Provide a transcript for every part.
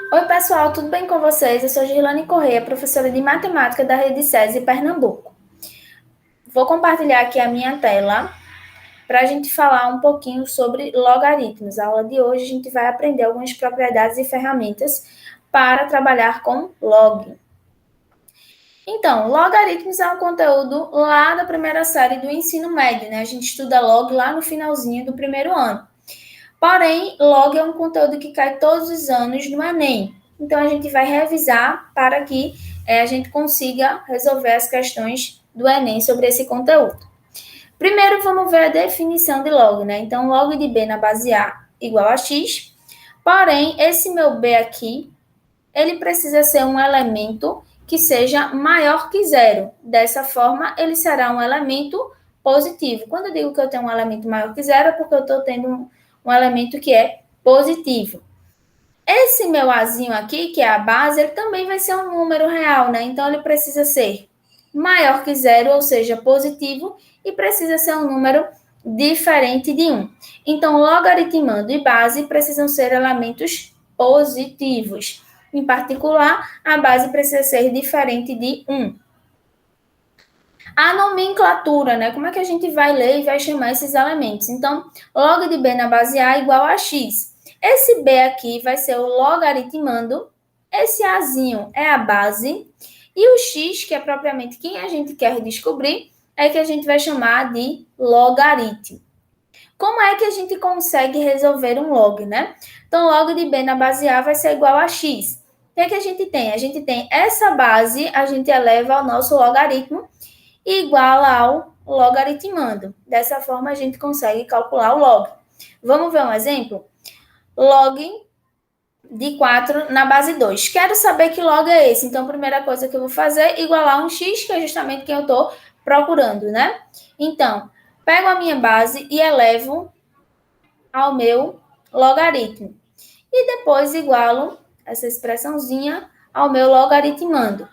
Oi, pessoal, tudo bem com vocês? Eu sou Girlane Correia, professora de matemática da Rede SESI Pernambuco. Vou compartilhar aqui a minha tela para a gente falar um pouquinho sobre logaritmos. A aula de hoje a gente vai aprender algumas propriedades e ferramentas para trabalhar com log. Então, logaritmos é um conteúdo lá da primeira série do ensino médio, né? A gente estuda log lá no finalzinho do primeiro ano. Porém, log é um conteúdo que cai todos os anos no Enem. Então, a gente vai revisar para que a gente consiga resolver as questões do Enem sobre esse conteúdo. Primeiro, vamos ver a definição de log, né? Então, log de b na base A igual a x. Porém, esse meu b aqui, ele precisa ser um elemento que seja maior que zero. Dessa forma, ele será um elemento positivo. Quando eu digo que eu tenho um elemento maior que zero, é porque eu estou tendo um elemento que é positivo. Esse meu Azinho aqui, que é a base, ele também vai ser um número real, né? Então, ele precisa ser maior que zero, ou seja, positivo, e precisa ser um número diferente de 1. Então, logaritmando e base precisam ser elementos positivos. Em particular, a base precisa ser diferente de 1. A nomenclatura, né? Como é que a gente vai ler e vai chamar esses elementos? Então, log de b na base A igual a x. Esse b aqui vai ser o logaritmando, esse azinho é a base, e o x, que é propriamente quem a gente quer descobrir, é que a gente vai chamar de logaritmo. Como é que a gente consegue resolver um log, né? Então, log de b na base A vai ser igual a x. O que é que a gente tem? A gente tem essa base, a gente eleva ao nosso logaritmo, igual ao logaritmando. Dessa forma, a gente consegue calcular o log. Vamos ver um exemplo? Log de 4 na base 2. Quero saber que log é esse. Então, a primeira coisa que eu vou fazer é igualar um x, que é justamente quem eu estou procurando, né? Então, pego a minha base e elevo ao meu logaritmo. E depois igualo essa expressãozinha ao meu logaritmando.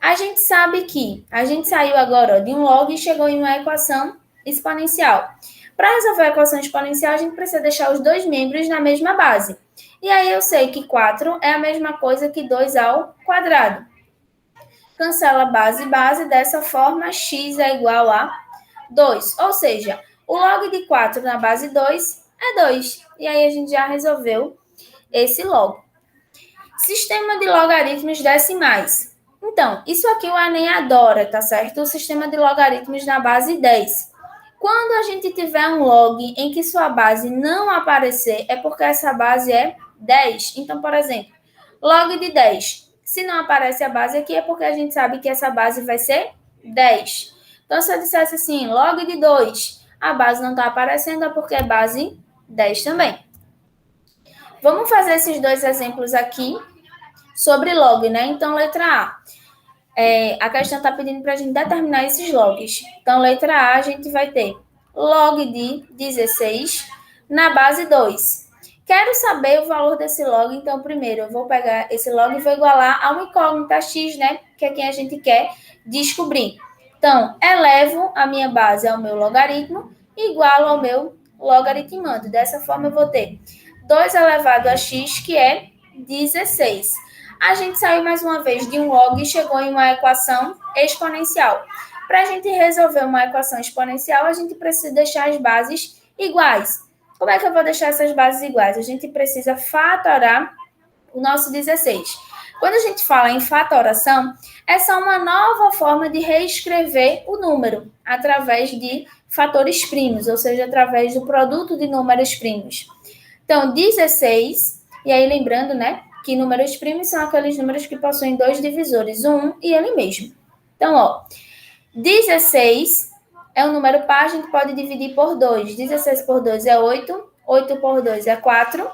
A gente sabe que a gente saiu agora de um log e chegou em uma equação exponencial. Para resolver a equação exponencial, a gente precisa deixar os dois membros na mesma base. E aí eu sei que 4 é a mesma coisa que 2 ao quadrado. Cancela base, base, dessa forma x é igual a 2. Ou seja, o log de 4 na base 2 é 2. E aí a gente já resolveu esse log. Sistema de logaritmos decimais. Então, isso aqui o Enem adora, tá certo? O sistema de logaritmos na base 10. Quando a gente tiver um log em que sua base não aparecer, é porque essa base é 10. Então, por exemplo, log de 10. Se não aparece a base aqui, é porque a gente sabe que essa base vai ser 10. Então, se eu dissesse assim, log de 2, a base não está aparecendo, é porque é base 10 também. Vamos fazer esses dois exemplos aqui sobre log, né? Então, letra A. A questão está pedindo para a gente determinar esses logs. Então, letra A, a gente vai ter log de 16 na base 2. Quero saber o valor desse log, então, primeiro, eu vou pegar esse log e vou igualar a uma incógnita x, né? Que é quem a gente quer descobrir. Então, elevo a minha base ao meu logaritmo igual ao meu logaritmando. Dessa forma, eu vou ter 2 elevado a x, que é 16. A gente saiu mais uma vez de um log e chegou em uma equação exponencial. Para a gente resolver uma equação exponencial, a gente precisa deixar as bases iguais. Como é que eu vou deixar essas bases iguais? A gente precisa fatorar o nosso 16. Quando a gente fala em fatoração, é só uma nova forma de reescrever o número através de fatores primos, ou seja, através do produto de números primos. Então, 16, e aí lembrando, né, que números primos são aqueles números que possuem dois divisores, um e ele mesmo. Então, ó, 16 é um número par, a gente pode dividir por 2. 16 por 2 é 8, 8 por 2 é 4,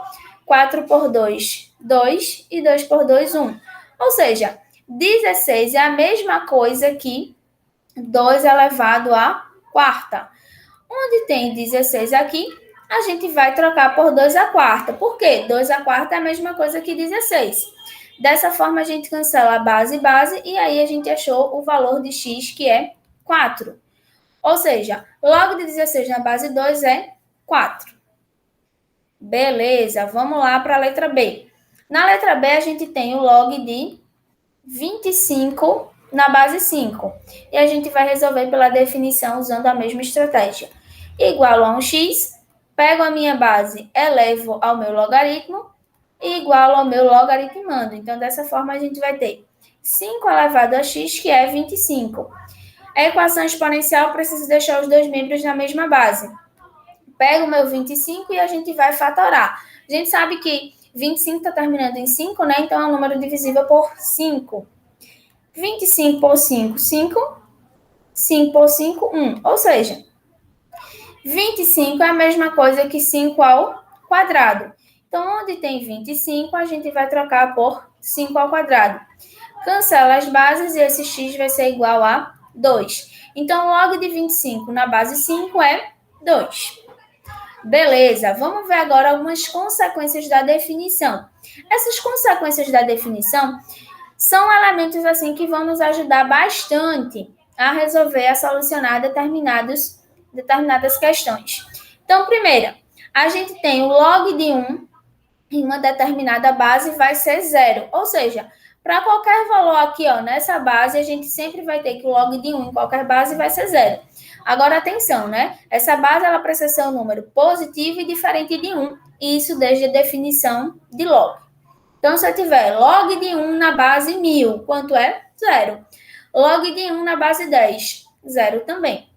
4 por 2, 2 e 2 por 2, 1. Ou seja, 16 é a mesma coisa que 2 elevado à quarta. Onde tem 16 aqui, a gente vai trocar por 2 à quarta. Por quê? 2 à quarta é a mesma coisa que 16. Dessa forma, a gente cancela a base, e aí a gente achou o valor de x, que é 4. Ou seja, log de 16 na base 2 é 4. Beleza, vamos lá para a letra B. Na letra B, a gente tem o log de 25 na base 5. E a gente vai resolver pela definição usando a mesma estratégia. Igual a um x, pego a minha base, elevo ao meu logaritmo, e igual ao meu logaritmando. Então, dessa forma, a gente vai ter 5 elevado a x, que é 25. A equação exponencial precisa deixar os dois membros na mesma base. Pego o meu 25 e a gente vai fatorar. A gente sabe que 25 está terminando em 5, né? Então, é um número divisível por 5. 25 por 5, 5. 5 por 5, 1. Ou seja, 25 é a mesma coisa que 5 ao quadrado. Então, onde tem 25, a gente vai trocar por 5 ao quadrado. Cancela as bases e esse x vai ser igual a 2. Então, log de 25 na base 5 é 2. Beleza, vamos ver agora algumas consequências da definição. Essas consequências da definição são elementos assim que vão nos ajudar bastante a resolver, a solucionar determinadas questões. Então, primeira, a gente tem o log de 1 em uma determinada base vai ser 0. Ou seja, para qualquer valor aqui, ó, nessa base, a gente sempre vai ter que o log de 1 em qualquer base vai ser 0. Agora, atenção, né? Essa base ela precisa ser um número positivo e diferente de 1. E isso desde a definição de log. Então, se eu tiver log de 1 na base 1000, quanto é? 0. Log de 1 na base 10, 0 também.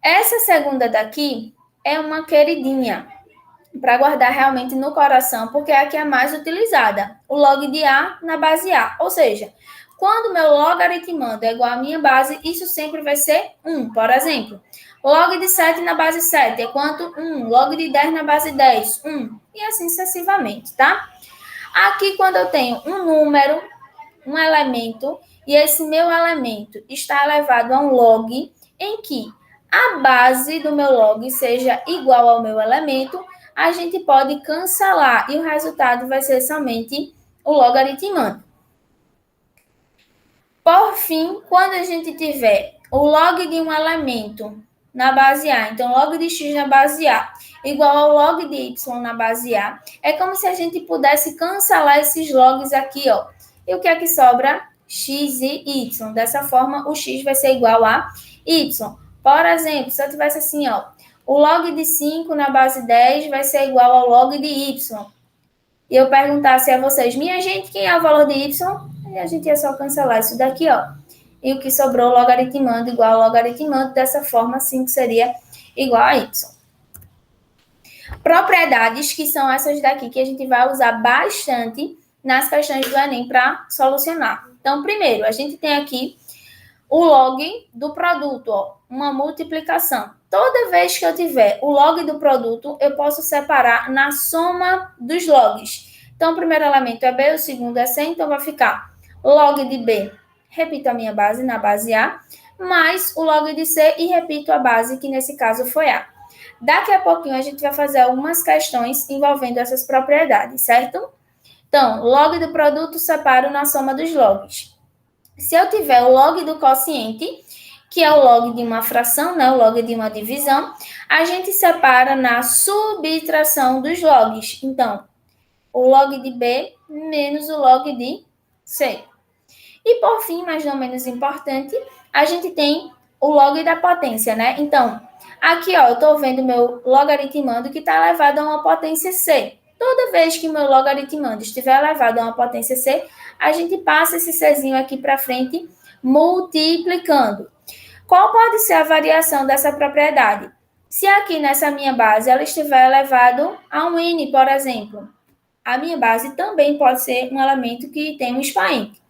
Essa segunda daqui é uma queridinha, para guardar realmente no coração, porque é a que é mais utilizada. O log de A na base A. Ou seja, quando meu logaritmando é igual à minha base, isso sempre vai ser 1. Por exemplo, log de 7 na base 7 é quanto? 1. Log de 10 na base 10, 1. E assim sucessivamente, tá? Aqui, quando eu tenho um número, um elemento, e esse meu elemento está elevado a um log, em que a base do meu log seja igual ao meu elemento, a gente pode cancelar e o resultado vai ser somente o logaritmando. Por fim, quando a gente tiver o log de um elemento na base A, então log de x na base A, igual ao log de y na base A, é como se a gente pudesse cancelar esses logs aqui, ó. E o que é que sobra? X e y. Dessa forma, o x vai ser igual a y. Por exemplo, se eu tivesse assim, ó, o log de 5 na base 10 vai ser igual ao log de y. E eu perguntasse a vocês, minha gente, quem é o valor de y? E a gente ia só cancelar isso daqui, ó. E o que sobrou, logaritmando igual ao logaritmando, dessa forma, 5 seria igual a y. Propriedades que são essas daqui, que a gente vai usar bastante nas questões do Enem para solucionar. Então, primeiro, a gente tem aqui o log do produto, ó, uma multiplicação. Toda vez que eu tiver o log do produto, eu posso separar na soma dos logs. Então, o primeiro elemento é B, o segundo é C, então vai ficar log de B, repito a minha base na base A, mais o log de C e repito a base, que nesse caso foi A. Daqui a pouquinho a gente vai fazer algumas questões envolvendo essas propriedades, certo? Então, log do produto separo na soma dos logs. Se eu tiver o log do quociente, que é o log de uma fração, né, o log de uma divisão, a gente separa na subtração dos logs. Então, o log de B menos o log de C. E por fim, mas não menos importante, a gente tem o log da potência, né? Então, aqui, ó, eu estou vendo meu logaritmando que está elevado a uma potência C. Toda vez que meu logaritmando estiver elevado a uma potência C, a gente passa esse Czinho aqui para frente, multiplicando. Qual pode ser a variação dessa propriedade? Se aqui nessa minha base ela estiver elevado a um N, por exemplo, a minha base também pode ser um elemento que tem um expoente.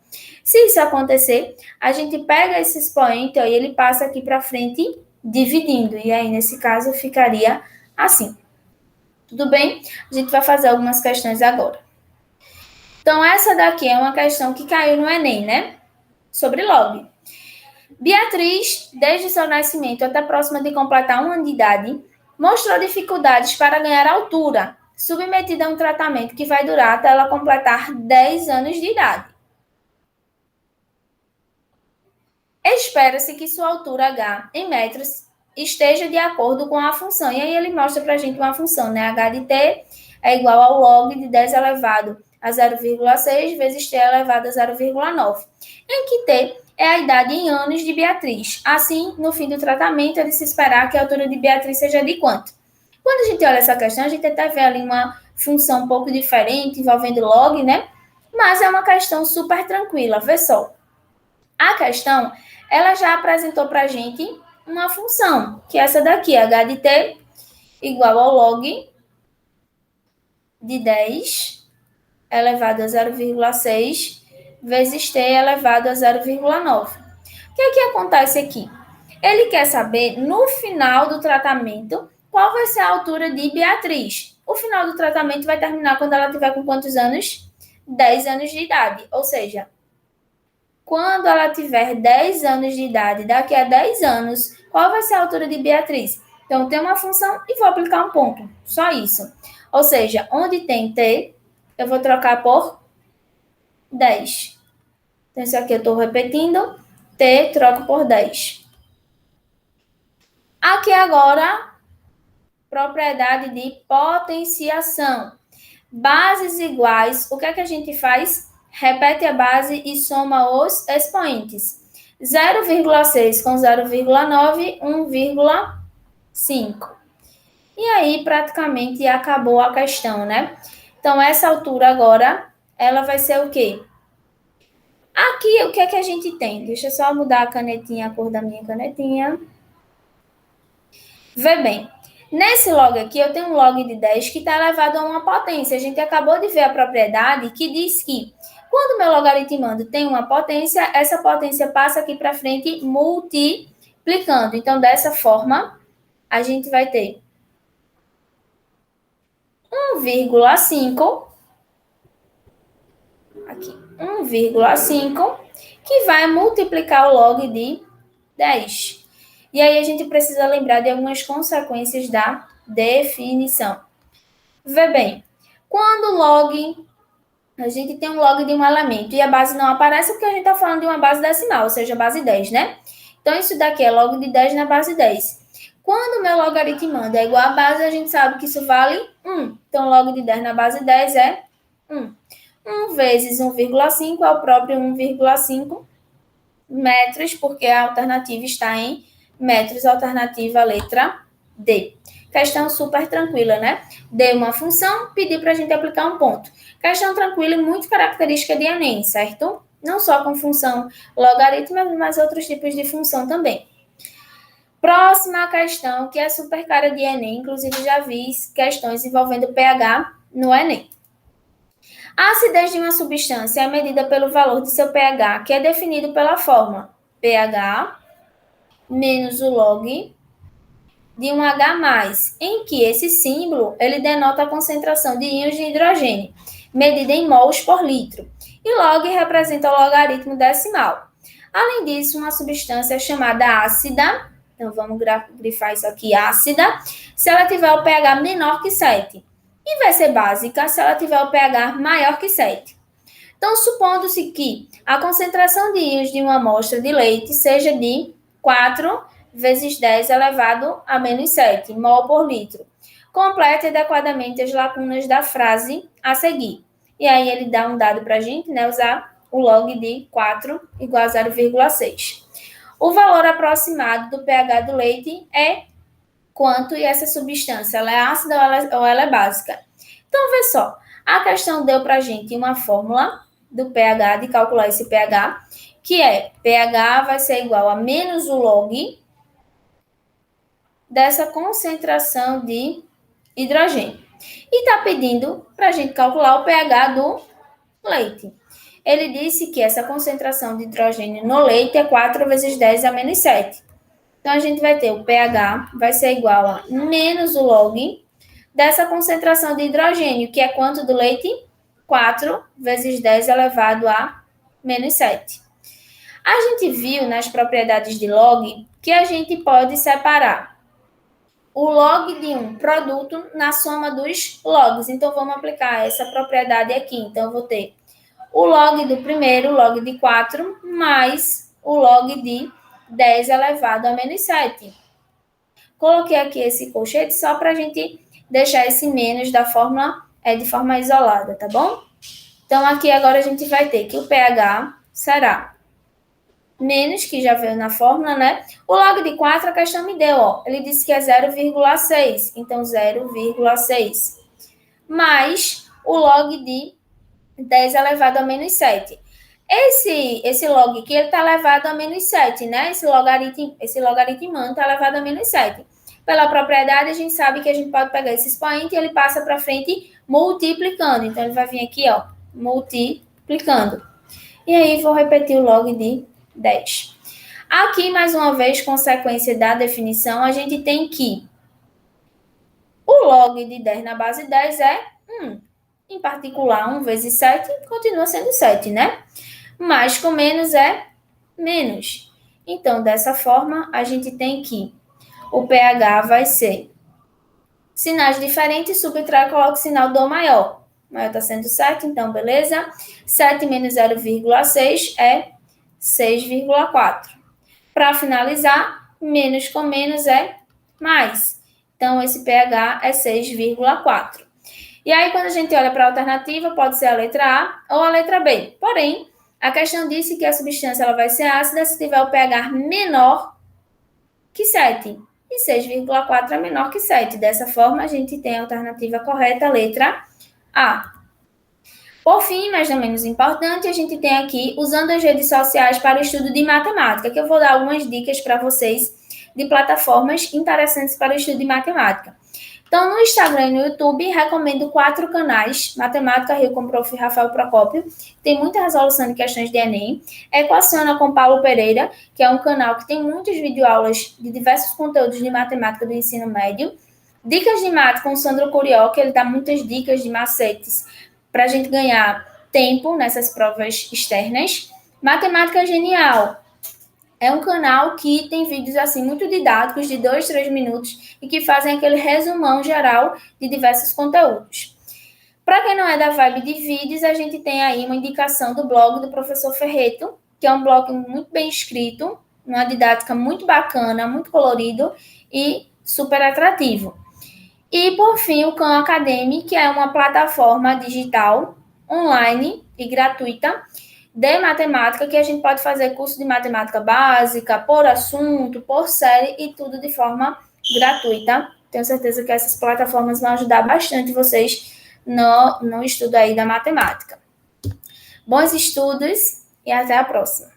Se isso acontecer, a gente pega esse expoente ó, e ele passa aqui para frente dividindo. E aí, nesse caso, ficaria assim. Tudo bem? A gente vai fazer algumas questões agora. Então, essa daqui é uma questão que caiu no Enem, né? Sobre log. Beatriz, desde seu nascimento até próxima de completar 1 ano de idade, mostrou dificuldades para ganhar altura, submetida a um tratamento que vai durar até ela completar 10 anos de idade. Espera-se que sua altura H em metros esteja de acordo com a função. E aí ele mostra para a gente uma função, né? H de T é igual ao log de 10 elevado a 0,6 vezes t elevado a 0,9, em que t é a idade em anos de Beatriz. Assim, no fim do tratamento, é de se esperar que a altura de Beatriz seja de quanto? Quando a gente olha essa questão, a gente até vê ali uma função um pouco diferente, envolvendo log, né? Mas é uma questão super tranquila. Vê só. A questão, ela já apresentou para a gente uma função, que é essa daqui, h de t igual ao log de 10 elevado a 0,6 vezes t elevado a 0,9. O que é que acontece aqui? Ele quer saber, no final do tratamento, qual vai ser a altura de Beatriz. O final do tratamento vai terminar quando ela tiver com quantos anos? 10 anos de idade. Ou seja, quando ela tiver 10 anos de idade, daqui a 10 anos, qual vai ser a altura de Beatriz? Então, tem uma função e vou aplicar um ponto. Só isso. Ou seja, onde tem t, eu vou trocar por 10. Então, isso aqui eu estou repetindo. T troco por 10. Aqui agora, propriedade de potenciação. Bases iguais, o que é que a gente faz? Repete a base e soma os expoentes. 0,6 com 0,9, 1,5. E aí, praticamente, acabou a questão, né? Então, essa altura agora, ela vai ser o quê? Aqui, o que é que a gente tem? Deixa eu só mudar a canetinha, a cor da minha canetinha. Vê bem, nesse log aqui, eu tenho um log de 10 que está elevado a uma potência. A gente acabou de ver a propriedade que diz que quando o meu logaritmando tem uma potência, essa potência passa aqui para frente multiplicando. Então, dessa forma, a gente vai ter 1,5, aqui, 1,5, que vai multiplicar o log de 10. E aí a gente precisa lembrar de algumas consequências da definição. Vê bem, quando log, a gente tem um log de um elemento e a base não aparece porque a gente está falando de uma base decimal, ou seja, base 10, né? Então, isso daqui é log de 10 na base 10. Quando o meu logaritmando é igual à base, a gente sabe que isso vale 1. Então, log de 10 na base 10 é 1. 1 vezes 1,5 é o próprio 1,5 metros, porque a alternativa está em metros, alternativa letra D. Questão super tranquila, né? Dei uma função, pedi para a gente aplicar um ponto. Questão tranquila e muito característica de Enem, certo? Não só com função logarítmica, mas outros tipos de função também. Próxima questão, que é super cara de Enem, inclusive já vi questões envolvendo pH no Enem. A acidez de uma substância é medida pelo valor de seu pH, que é definido pela fórmula pH menos o log de um H+, em que esse símbolo ele denota a concentração de íons de hidrogênio, medida em mols por litro, e log representa o logaritmo decimal. Além disso, uma substância chamada ácida, então vamos grifar isso aqui, ácida, se ela tiver o pH menor que 7, e vai ser básica se ela tiver o pH maior que 7. Então, supondo-se que a concentração de íons de uma amostra de leite seja de 4 vezes 10 elevado a menos 7 mol por litro. Complete adequadamente as lacunas da frase a seguir. E aí ele dá um dado para a gente, né? Usar o log de 4 igual a 0,6. O valor aproximado do pH do leite é quanto, e essa substância ela é ácida ou ela é básica. Então, vê só. A questão deu para a gente uma fórmula do pH, de calcular esse pH, que é pH vai ser igual a menos o log dessa concentração de hidrogênio. E está pedindo para a gente calcular o pH do leite. Ele disse que essa concentração de hidrogênio no leite é 4 vezes 10 a menos 7. Então, a gente vai ter o pH vai ser igual a menos o log dessa concentração de hidrogênio, que é quanto do leite? 4 vezes 10 elevado a menos 7. A gente viu nas propriedades de log que a gente pode separar o log de um produto na soma dos logs. Então, vamos aplicar essa propriedade aqui. Então, eu vou ter o log do primeiro, o log de 4, mais o log de 10 elevado a menos 7. Coloquei aqui esse colchete só para a gente deixar esse menos da fórmula é de forma isolada, tá bom? Então, aqui agora a gente vai ter que o pH será menos, que já veio na fórmula, né? O log de 4 a questão me deu, ó. Ele disse que é 0,6, então 0,6. Mais o log de 10 elevado a menos 7. Esse log aqui, ele está elevado a menos 7, né? Esse logaritmando está elevado a menos 7. Pela propriedade, a gente sabe que a gente pode pegar esse expoente e ele passa para frente multiplicando. Então, ele vai vir aqui, ó, multiplicando. E aí, vou repetir o log de 10. Aqui, mais uma vez, consequência da definição, a gente tem que o log de 10 na base 10 é 1. Em particular, 1 vezes 7 continua sendo 7, né? Mais com menos é menos. Então, dessa forma, a gente tem que o pH vai ser sinais diferentes, subtrai e coloca o sinal do maior. O maior está sendo 7, então beleza. 7 menos 0,6 é 6,4. Para finalizar, menos com menos é mais. Então, esse pH é 6,4. E aí, quando a gente olha para a alternativa, pode ser a letra A ou a letra B. Porém, a questão disse que a substância ela vai ser ácida se tiver o pH menor que 7. E 6,4 é menor que 7. Dessa forma, a gente tem a alternativa correta, a letra A. Por fim, mas não menos importante, a gente tem aqui, usando as redes sociais para o estudo de matemática, que eu vou dar algumas dicas para vocês de plataformas interessantes para o estudo de matemática. Então, no Instagram e no YouTube, recomendo 4 canais. Matemática Rio com o prof. Rafael Procópio, tem muita resolução de questões de Enem. Equaciona com Paulo Pereira, que é um canal que tem muitas videoaulas de diversos conteúdos de matemática do ensino médio. Dicas de Mate com Sandro Curió, que ele dá muitas dicas de macetes para a gente ganhar tempo nessas provas externas. Matemática Genial, é um canal que tem vídeos assim muito didáticos, de 2, 3 minutos, e que fazem aquele resumão geral de diversos conteúdos. Para quem não é da vibe de vídeos, a gente tem aí uma indicação do blog do professor Ferreto, que é um blog muito bem escrito, uma didática muito bacana, muito colorido e super atrativo. E, por fim, o Khan Academy, que é uma plataforma digital, online e gratuita, de matemática, que a gente pode fazer curso de matemática básica, por assunto, por série e tudo de forma gratuita. Tenho certeza que essas plataformas vão ajudar bastante vocês no estudo aí da matemática. Bons estudos e até a próxima.